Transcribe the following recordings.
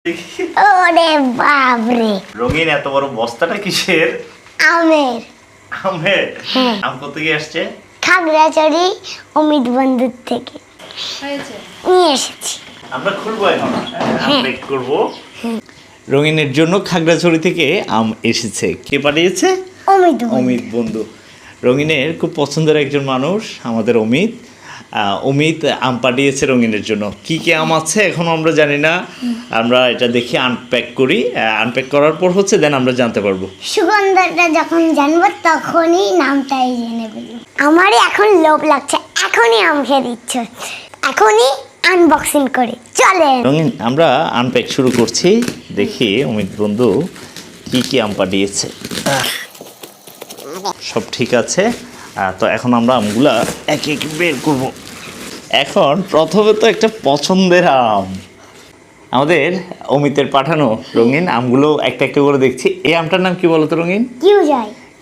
ওরে বাপরে, রঙিন এত বড় বস্তাটা কিসের? আমের। আমের? হ্যাঁ। আম কত থেকে আসছে? খাগড়াছড়ি অমিত বন্ধুর থেকে নিয়ে এসেছি। আমরা খুলবো এখন, আমরা করবো। রঙিনের জন্য খাগড়াছড়ি থেকে আম এসেছে। কে পাঠিয়েছে? অমিত বন্ধু। রঙিনের খুব পছন্দের একজন মানুষ আমাদের অমিত। অমিত আম পাঠিয়েছে রঙিনের জন্য। কি কি আম আছে এখনো আমরা জানি না, আমরা এটা দেখি আনপ্যাক করি। আনপ্যাক করার পর হচ্ছে দেন আমরা জানতে পারবো। সুগন্ধটা যখন জানবো তখনই নামটাই জেনে ফেলবো। আমারই এখন লোভ লাগছে, এখনই আম খেয়ে দিচ্ছে, এখনই আনবক্সিং করে চলে। রঙিন আমরা আনপ্যাক শুরু করছি, দেখি অমিত বন্ধু কি কি আম পাঠিয়েছে। সব ঠিক আছে। তো এখন আমরা আমগুলা এক এক বের করব। এখন প্রথমে তো একটা পছন্দের আম আমাদের অমিতের পাঠানো। রঙিন আমগুলো একটা একটা করে দেখছি। এই আমটার নাম কি বলতো রঙিন?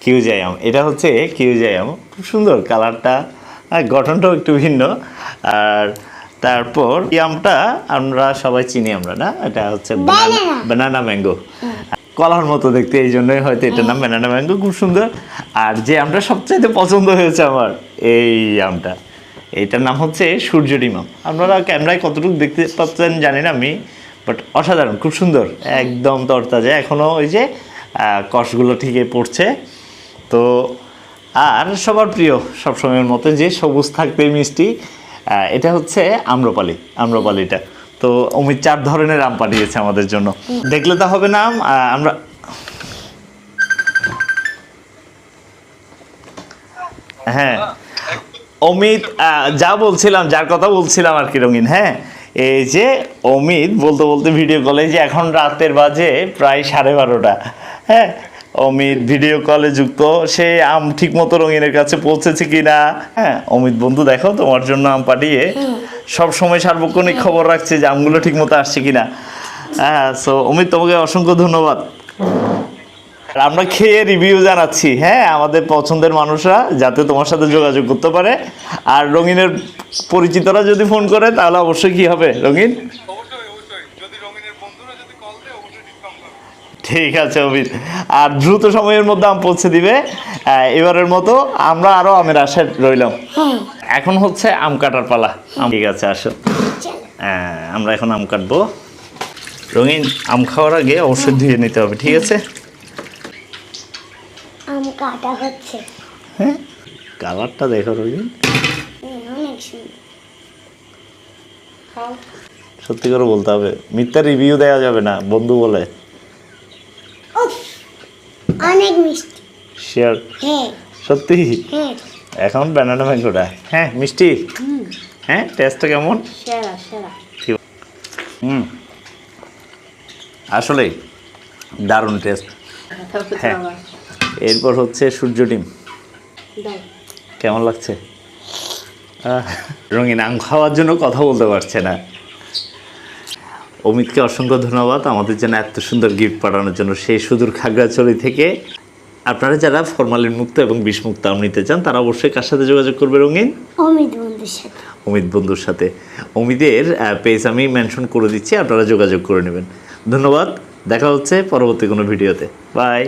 কিউজাই আম। এটা হচ্ছে কিউজাই আম, খুব সুন্দর কালারটা, গঠনটাও একটু ভিন্ন। আর তারপর এই আমটা আমরা সবাই চিনি আমরা, না? এটা হচ্ছে বানানা ম্যাঙ্গো, কলার মতো দেখতে, এই জন্যই হয়তো এটার নাম বানানা ম্যাঙ্গো। খুব সুন্দর। আর যে আমটা সবচাইতে পছন্দ হয়েছে আমার, এই আমটা, এইটার নাম হচ্ছে সূর্যডিম আম। আপনারা ক্যামেরায় কতটুকু দেখতে পাচ্ছেন জানি না আমি, বাট অসাধারণ, খুব সুন্দর, একদম তরতাজা, এখনও ওই যে কষগুলো ঠিকই পড়ছে। তো আর সবার প্রিয় সবসময়ের মতো যে সবুজ থাকতে মিষ্টি, এটা হচ্ছে আম্রপালি। আম্রপালিটা তো অমিত 4 ধরনের আম পাঠিয়েছে আমাদের জন্য। দেখলে তো হবে না, আমরা হ্যাঁ অমিত যা বলছিলাম, যার কথা বলছিলাম আর কি রঙিন, হ্যাঁ এই যে অমিত বলতে বলতে ভিডিও কলে, যে এখন রাতের বাজে প্রায় 12:30, হ্যাঁ অমিত ভিডিও কলে যুক্ত। সে আম ঠিক মতো রঙিনের কাছে পৌঁছেছে কিনা। হ্যাঁ অমিত বন্ধু দেখো তোমার জন্য আম পাঠিয়ে সব সময় সার্বক্ষণিক খবর রাখছে যে আমগুলো ঠিক মতো আসছে কিনা। হ্যাঁ, সো অমিত তোমাকে অসংখ্য ধন্যবাদ। আমরা খেয়ে রিভিউ জানাচ্ছি, হ্যাঁ আমাদের পছন্দের মানুষরা যাতে তোমার সাথে যোগাযোগ করতে পারে। আর রঙিনের পরিচিতরা যদি ফোন করে তাহলে অবশ্যই কি হবে রঙিন? ঠিক আছে অমিত, আর দ্রুত সময়ের মধ্যে আম পৌঁছে দিবে। এবারের মতো আমরা আরো আমের আশায় রইলাম। এখন হচ্ছে আম কাটার পালা। ঠিক আছে আসো, আমরা এখন আম কাটবো। রঙিন আম খাওয়ার আগে অবশ্যই ধুয়ে নিতে হবে, ঠিক আছে? আম কাটা হচ্ছে। হ্যাঁ কালারটা দেখো রঙিন, অনেক সুন্দর। সত্যি করে বলতে হবে, মিথ্যা রিভিউ দেওয়া যাবে না, বন্ধু বলে। অনেক মিষ্টি। শিওর? হ্যাঁ সত্যি? হ্যাঁ। এখন বানানা ম্যাঙ্গোটা হ্যাঁ মিষ্টি, হ্যাঁ টেস্টটা কেমন? সেরা সেরা। আসলে দারুণ টেস্ট। হ্যাঁ এরপর হচ্ছে সূর্য ডিম, কেমন লাগছে? রঙিন আম খাওয়ার জন্য কথা বলতে পারছে না। অমিতকে অসংখ্য ধন্যবাদ আমাদের জন্য এত সুন্দর গিফট পাঠানোর জন্য, সেই সুদূর খাগড়াছড়ি থেকে। আপনারা যারা ফরমালিন মুক্ত এবং বিষমুক্ত আম নিতে চান তারা অবশ্যই কার সাথে যোগাযোগ করবে রঙিন? অমিত বন্ধুর সাথে। অমিত বন্ধুর সাথে। অমিতের পেজ আমি মেনশন করে দিচ্ছি, আপনারা যোগাযোগ করে নেবেন। ধন্যবাদ, দেখা হচ্ছে পরবর্তী কোনো ভিডিওতে। বাই।